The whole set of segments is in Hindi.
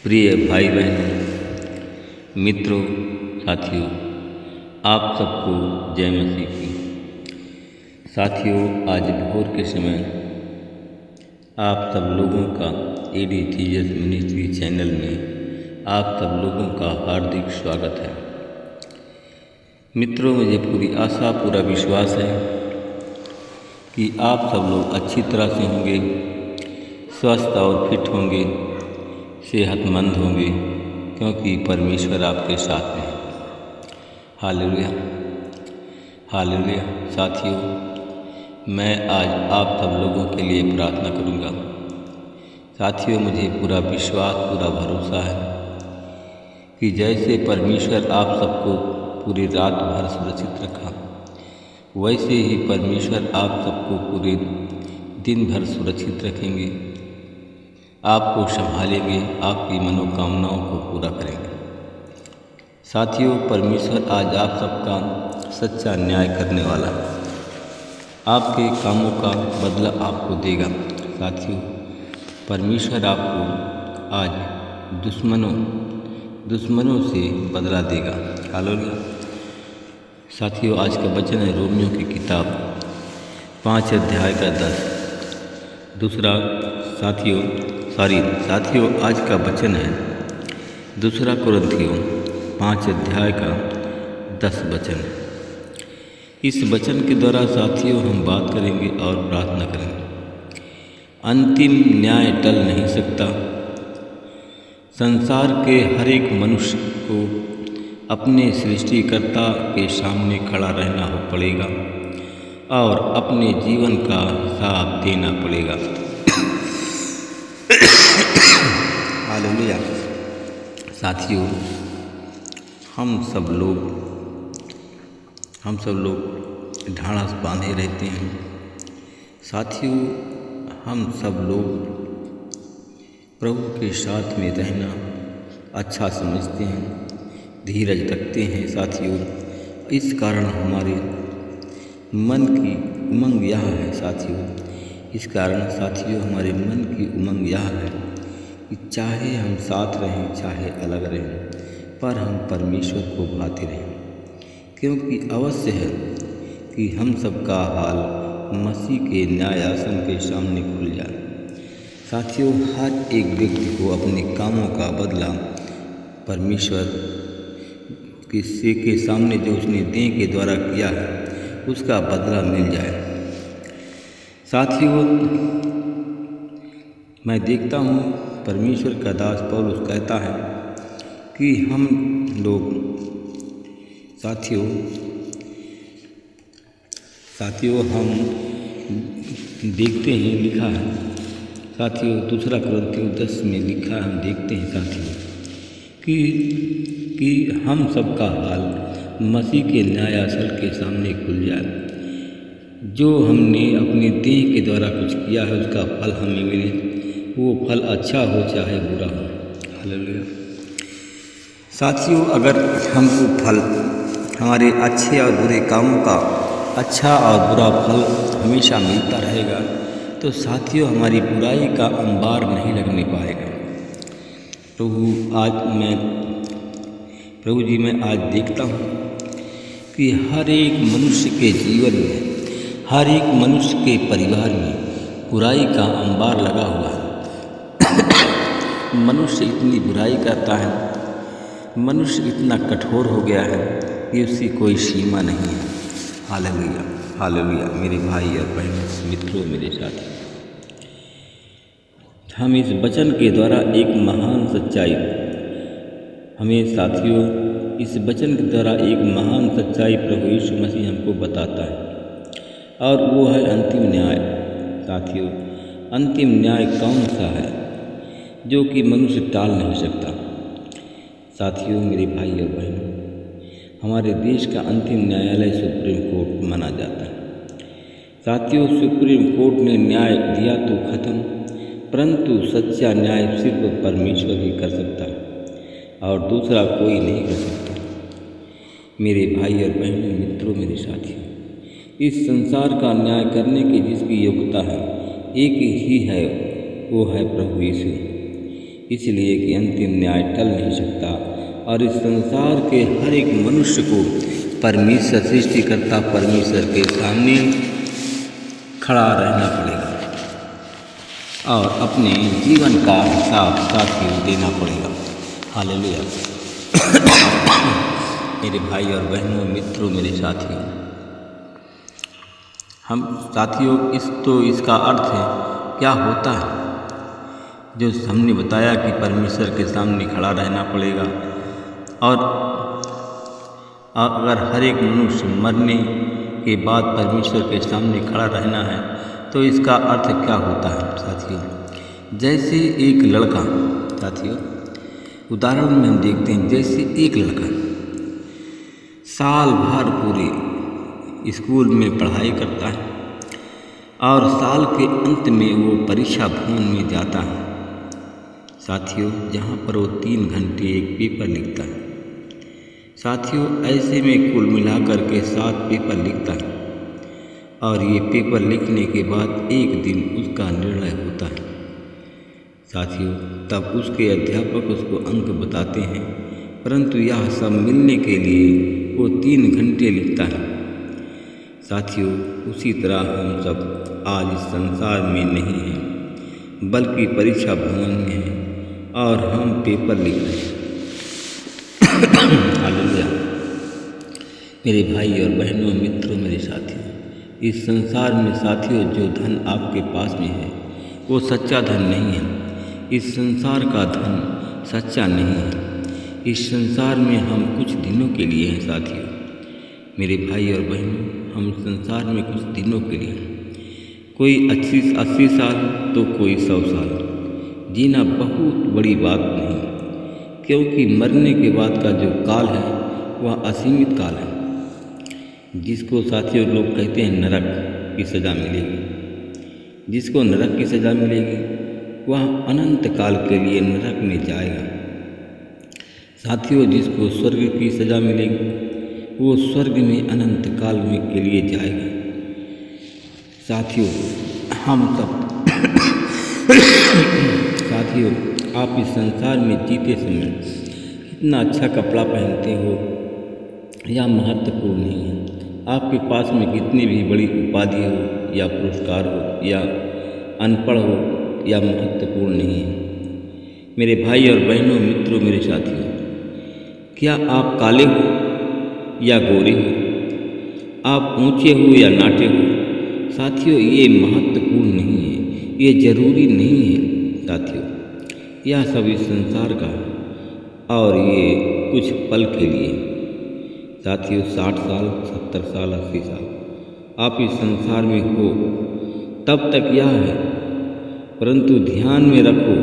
प्रिय भाई बहनों, मित्रों, साथियों, आप सबको जय मसीह की। साथियों, आज भोर के समय आप सब लोगों का एडी जीसस मिनिस्ट्री चैनल में आप सब लोगों का हार्दिक स्वागत है। मित्रों, मुझे पूरी आशा पूरा विश्वास है कि आप सब लोग अच्छी तरह से होंगे, स्वस्थ और फिट होंगे, सेहतमंद होंगे, क्योंकि परमेश्वर आपके साथ में है। Hallelujah, hallelujah. साथियों, मैं आज आप सब लोगों के लिए प्रार्थना करूंगा। साथियों, मुझे पूरा विश्वास, पूरा भरोसा है कि जैसे परमेश्वर आप सबको पूरी रात भर सुरक्षित रखा, वैसे ही परमेश्वर आप सबको पूरे दिन भर सुरक्षित रखेंगे, आपको संभालेंगे, आपकी मनोकामनाओं को पूरा करेंगे। साथियों, परमेश्वर आज आप सबका सच्चा न्याय करने वाला है, आपके कामों का बदला आपको देगा। साथियों, परमेश्वर आपको आज दुश्मनों से बदला देगा। हालेलुया। साथियों, आज का वचन है रोमियो की किताब 5 अध्याय का 10 दूसरा। साथियों, आज का वचन है 2 कुरिन्थियों 5 अध्याय का 10 वचन। इस वचन के द्वारा साथियों हम बात करेंगे और प्रार्थना करेंगे। अंतिम न्याय टल नहीं सकता। संसार के हर एक मनुष्य को अपने सृष्टिकर्ता के सामने खड़ा रहना पड़ेगा और अपने जीवन का हिसाब देना पड़ेगा। हालेलुया। साथियों, हम सब लोग ढाढ़स बांधे रहते हैं। साथियों, हम सब लोग प्रभु के साथ में रहना अच्छा समझते हैं, धीरज रखते हैं। साथियों, इस कारण हमारे मन की उमंग यह है हमारे मन की उमंग यह है कि चाहे हम साथ रहें, चाहे अलग रहें, पर हम परमेश्वर को भाते रहें, क्योंकि अवश्य है कि हम सबका हाल मसीह के न्यायासन के सामने खुल जाए। साथियों, हर एक व्यक्ति को अपने कामों का बदला परमेश्वर के सामने जो उसने देह के द्वारा किया है, उसका बदला मिल जाए। साथियों, मैं देखता हूँ परमेश्वर का दास पौलुस कहता है कि हम लोग साथियों हम देखते हैं, लिखा है साथियों 2 कुरिन्थियों 10 में लिखा है, हम देखते हैं साथियों कि हम सबका हाल मसीह के न्यायासन के सामने खुल जाए। जो हमने अपने देह के द्वारा कुछ किया है, उसका फल हमें मिले, वो फल अच्छा हो चाहे बुरा हो। हालेलुया। साथियों, अगर हमको फल हमारे अच्छे और बुरे कामों का अच्छा और बुरा फल हमेशा मिलता रहेगा, तो साथियों हमारी बुराई का अंबार नहीं लगने पाएगा। प्रभु जी मैं आज देखता हूँ कि हर एक मनुष्य के जीवन में, हर एक मनुष्य के परिवार में बुराई का अंबार लगा हुआ है। मनुष्य इतनी बुराई करता है, मनुष्य इतना कठोर हो गया है कि उसकी कोई सीमा नहीं है। Hallelujah, hallelujah. मेरे भाई और बहनों, मित्रों, मेरे साथी, हम इस वचन के द्वारा एक महान सच्चाई प्रभु यीशु मसीह हमको बताता है, और वो है अंतिम न्याय। साथियों, अंतिम न्याय कौन सा है जो कि मनुष्य टाल नहीं सकता। साथियों, मेरे भाई और बहनों, हमारे देश का अंतिम न्यायालय सुप्रीम कोर्ट माना जाता है। साथियों, सुप्रीम कोर्ट ने न्याय दिया तो खत्म, परंतु सच्चा न्याय सिर्फ परमेश्वर ही कर सकता है और दूसरा कोई नहीं कर सकता। मेरे भाई और बहनों, मित्रों, मेरे साथियों, इस संसार का न्याय करने की जिसकी योग्यता है एक ही है, वो है प्रभु यीशु। इसलिए कि अंतिम न्याय टल नहीं सकता और इस संसार के हर एक मनुष्य को परमेश्वर सृष्टिकर्ता परमेश्वर के सामने खड़ा रहना पड़ेगा और अपने जीवन का हिसाब साथियों देना पड़ेगा। हालेलुया। मेरे भाई और बहनों, मित्रों, मेरे साथियों, हम साथियों इसका अर्थ है क्या होता है जो हमने बताया कि परमेश्वर के सामने खड़ा रहना पड़ेगा और अगर हर एक मनुष्य मरने के बाद परमेश्वर के सामने खड़ा रहना है तो इसका अर्थ क्या होता है साथियों। जैसे एक लड़का, साथियों उदाहरण में हम देखते हैं, जैसे एक लड़का साल भर पूरे स्कूल में पढ़ाई करता है और साल के अंत में वो परीक्षा भवन में जाता है साथियों, जहाँ पर वो 3 घंटे एक पेपर लिखता है साथियों। ऐसे में कुल मिलाकर के 7 पेपर लिखता है और ये पेपर लिखने के बाद एक दिन उसका निर्णय होता है साथियों। तब उसके अध्यापक उसको अंक बताते हैं, परंतु यह सब मिलने के लिए वो 3 घंटे लिखता है साथियों। उसी तरह हम सब आज इस संसार में नहीं हैं बल्कि परीक्षा भवन में हैं और हम पेपर लिख रहे हैं। हालेलुया। मेरे भाई और बहनों, मित्रों, मेरे साथियों, इस संसार में साथियों जो धन आपके पास में है वो सच्चा धन नहीं है। इस संसार का धन सच्चा नहीं है। इस संसार में हम कुछ दिनों के लिए हैं साथियों। मेरे भाई और बहनों, हम संसार में कुछ दिनों के लिए हैं। कोई 80 साल तो कोई 100 साल। जीना बहुत बड़ी बात नहीं, क्योंकि मरने के बाद का जो काल है वह असीमित काल है, जिसको साथियों लोग कहते हैं नरक की सज़ा मिलेगी। जिसको नरक की सज़ा मिलेगी वह अनंत काल के लिए नरक में जाएगा साथियों। जिसको स्वर्ग की सज़ा मिलेगी वो स्वर्ग में अनंत काल में के लिए जाएगा साथियों। हम सब साथियों, आप इस संसार में जीते समय कितना अच्छा कपड़ा पहनते हो यह महत्वपूर्ण नहीं है। आपके पास में कितनी भी बड़ी उपाधि हो या पुरस्कार हो या अनपढ़ हो, यह महत्वपूर्ण नहीं है। मेरे भाई और बहनों, मित्रों, मेरे साथियों, क्या आप काले हो या गोरे हो, आप ऊंचे हो या नाटे हो साथियों, ये महत्वपूर्ण नहीं है, ये जरूरी नहीं है साथियों। यह सब इस संसार का और ये कुछ पल के लिए साथियों। 60 साल, 70 साल, 80 साल आप इस संसार में हो तब तक यह है, परंतु ध्यान में रखो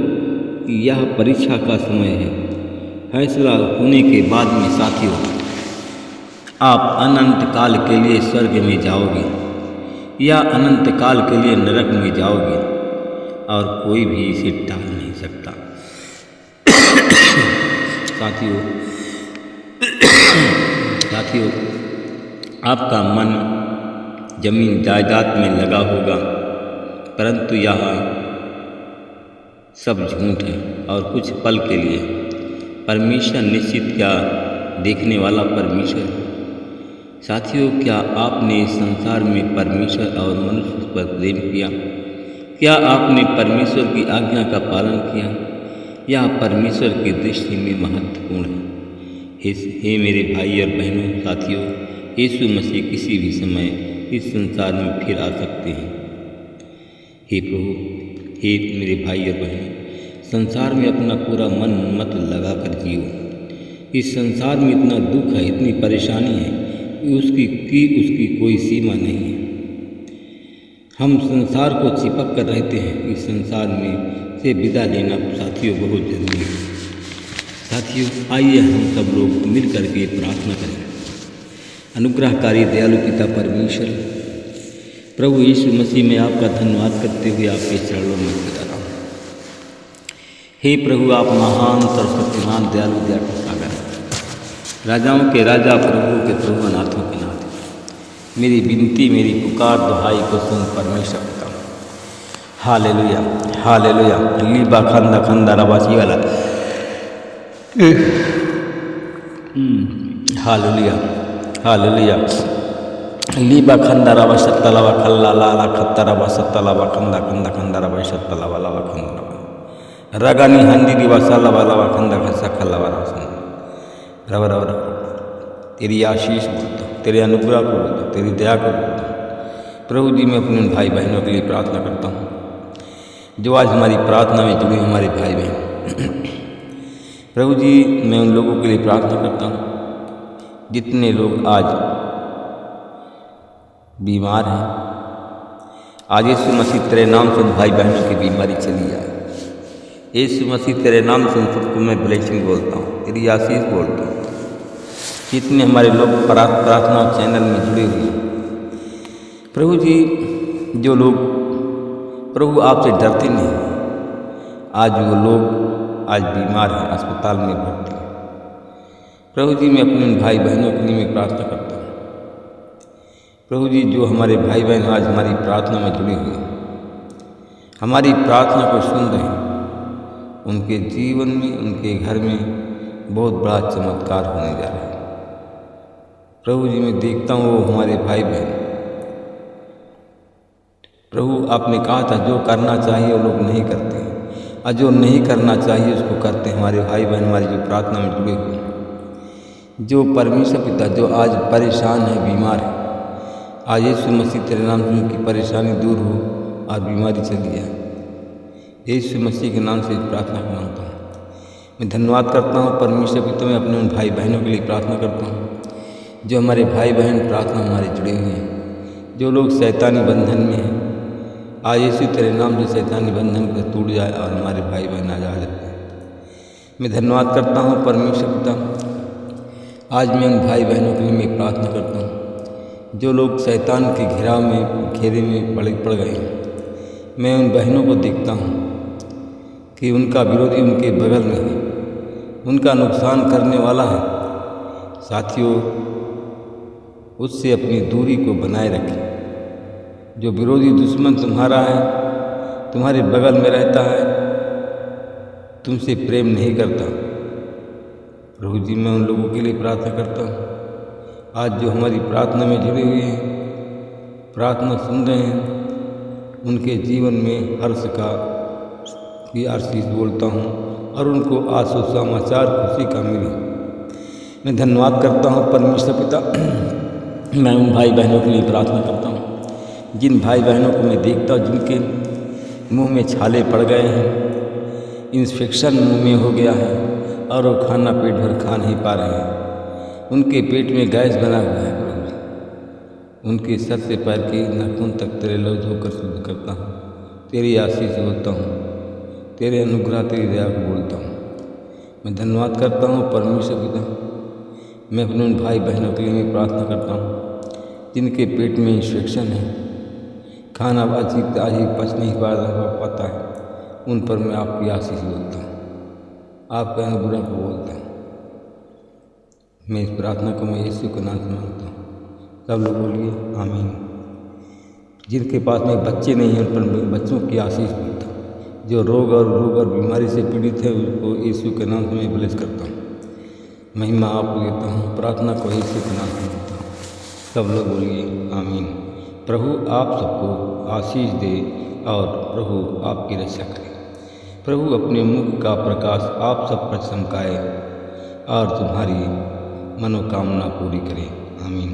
कि यह परीक्षा का समय है। फैसला होने के बाद में साथियों आप अनंत काल के लिए स्वर्ग में जाओगे या अनंत काल के लिए नरक में जाओगे और कोई भी इसे टाल नहीं सकता साथियों। साथियों, आपका मन जमीन जायदाद में लगा होगा, परंतु यह सब झूठ है और कुछ पल के लिए। परमेश्वर निश्चित क्या देखने वाला परमेश्वर है साथियों। क्या आपने इस संसार में परमेश्वर और मनुष्य पर प्रेम किया? क्या आपने परमेश्वर की आज्ञा का पालन किया? यह परमेश्वर की दृष्टि में महत्वपूर्ण है। हे मेरे भाई और बहनों, साथियों, यीशु मसीह किसी भी समय इस संसार में फिर आ सकते हैं। हे प्रभु, हे मेरे भाई और बहनों, संसार में अपना पूरा मन मत लगा कर जियो। इस संसार में इतना दुख है, इतनी परेशानी है कि उसकी कोई सीमा नहीं है। हम संसार को चिपक कर रहते हैं। इस संसार में से विदा लेना साथियों बहुत जरूरी है। साथियों, आइए हम सब लोग मिल कर के प्रार्थना करें। अनुग्रहकारी दयालु पिता परमेश्वर, प्रभु यीशु मसीह में आपका धन्यवाद करते हुए आपके चरणों में गिरा रहा हूँ। हे प्रभु, आप महान सर्वशक्तिमान दयालु दया का सागर, राजाओं के राजा, प्रभु के प्रभु, अनाथों के नाथ, मेरी विनती, मेरी पुकार दुहाई को सुन परमेश्वर पिता। Hallelujah, hallelujah. लीबा खंदा खंदा रबासी वाला। Hallelujah, hallelujah. लीबा खंदा रबा सत्ता लवा खल्ला लाला खत्ता रबा सत्ता लवा खंदा खंदा खंदा रबा सत्ता लवा लवा खंदा रगानी हंदी दिवा साला वाला वा खंदा खसा खल्ला वाला रब रब रब। तेरी आशीष बोलता हूँ, तेरे अनुग्रह को बोलता हूँ, तेरी दया को बोलता हूँ। प्रभु जी मैं अपने भाई बहनों के लिए प्रार्थना करता हूँ जो आज हमारी प्रार्थना में जुड़े हमारे भाई बहन। प्रभु जी मैं उन लोगों के लिए प्रार्थना करता हूँ जितने लोग आज बीमार हैं। आज यीशु मसीह तेरे नाम से भाई बहनों की बीमारी चली जाए। यीशु मसीह तेरे नाम से उन सबको मैं ब्लेसिंग बोलता हूँ, तेरी आशीष बोलता हूँ। जितने हमारे लोग प्रार्थना चैनल में जुड़े हुए हैं प्रभु जी, जो लोग प्रभु आपसे डरते नहीं, आज वो लोग आज बीमार हैं, अस्पताल में भर्ती हैं। प्रभु जी मैं अपने उन भाई बहनों के लिए मैं प्रार्थना करता हूँ। प्रभु जी जो हमारे भाई बहन आज हमारी प्रार्थना में जुड़े हुए हैं, हमारी प्रार्थना को सुन रहे हैं, उनके जीवन में उनके घर में बहुत बड़ा चमत्कार होने जा रहा है। प्रभु जी मैं देखता हूँ वो हमारे भाई बहन, प्रभु आपने कहा था जो करना चाहिए वो लोग नहीं करते हैं और जो नहीं करना चाहिए उसको करते हैं। हमारे भाई बहन हमारी जो प्रार्थना में जुड़े हुए हैं, जो परमेश्वर पिता जो आज परेशान है, बीमार है, आज यीशु मसीह तेरे नाम से उनकी परेशानी दूर हो और बीमारी चली जाए। यीशु मसीह के नाम से प्रार्थना मांगता हूँ। मैं धन्यवाद करता हूँ परमेश्वर पिता, मैं अपने उन भाई बहनों के लिए प्रार्थना करता हूँ जो हमारे भाई बहन प्रार्थना हमारे जुड़े हुए हैं। जो लोग शैतानी बंधन में हैं, आज यीशु तेरे नाम से शैतानी बंधन को टूट जाए और हमारे भाई बहन आजाद रहे। मैं धन्यवाद करता हूँ परमेश्वर पिता, आज मैं उन भाई बहनों के लिए मैं प्रार्थना करता हूँ जो लोग शैतान के घेरे में पड़ गए हैं। मैं उन बहनों को देखता हूँ कि उनका विरोधी उनके बगल में है, उनका नुकसान करने वाला है। साथियों, उससे अपनी दूरी को बनाए रखें। जो विरोधी दुश्मन तुम्हारा है, तुम्हारे बगल में रहता है, तुमसे प्रेम नहीं करता। प्रभु जी मैं उन लोगों के लिए प्रार्थना करता हूँ आज जो हमारी प्रार्थना में जुड़े हुए हैं, प्रार्थना सुन रहे हैं, उनके जीवन में हर्ष का भी आशीष बोलता हूँ और उनको आशु समाचार खुशी का मिले। मैं धन्यवाद करता हूँ परमेश्वर पिता, मैं उन भाई बहनों के लिए प्रार्थना करता हूँ जिन भाई बहनों को मैं देखता हूँ जिनके मुंह में छाले पड़ गए हैं, इन्फेक्शन मुंह में हो गया है और वो खाना पेट भर खा नहीं पा रहे हैं। उनके पेट में गैस बना हुआ है। प्रभु उनके सर से पैर के नाखून तक तेरे लफ्ज़ होकर शुद्ध करता हूँ, तेरी आशीष बोलता हूँ, तेरे अनुग्रह तेरी दया को बोलता हूँ। मैं धन्यवाद करता हूँ परमेश्वर पिता, मैं अपने उन भाई बहनों के लिए मैं प्रार्थना करता हूँ जिनके पेट में इन्फेक्शन है, खाना अजीब पच नहीं पाता है, उन पर मैं आपकी आशीष बोलता हूँ, आपके अनुग्रह को बोलता हूँ। मैं इस प्रार्थना को मैं यीशु के नाम से मांगता हूँ। सब लोग बोलिए आमीन। जिनके पास में बच्चे नहीं हैं उन पर मैं बच्चों की आशीष बोलता हूँ। जो रोग और बीमारी से पीड़ित है उनको यीशु के नाम से मैं ब्लेस करता हूँ। महिमा आपको देता हूँ, प्रार्थना को यीशु के नाम से देता हूँ। सब लोग बोलिए आमीन। प्रभु आप सबको आशीष दे और प्रभु आपकी रक्षा करे। प्रभु अपने मुख का प्रकाश आप सब पर चमकाए और तुम्हारी मनोकामना पूरी करे। आमीन।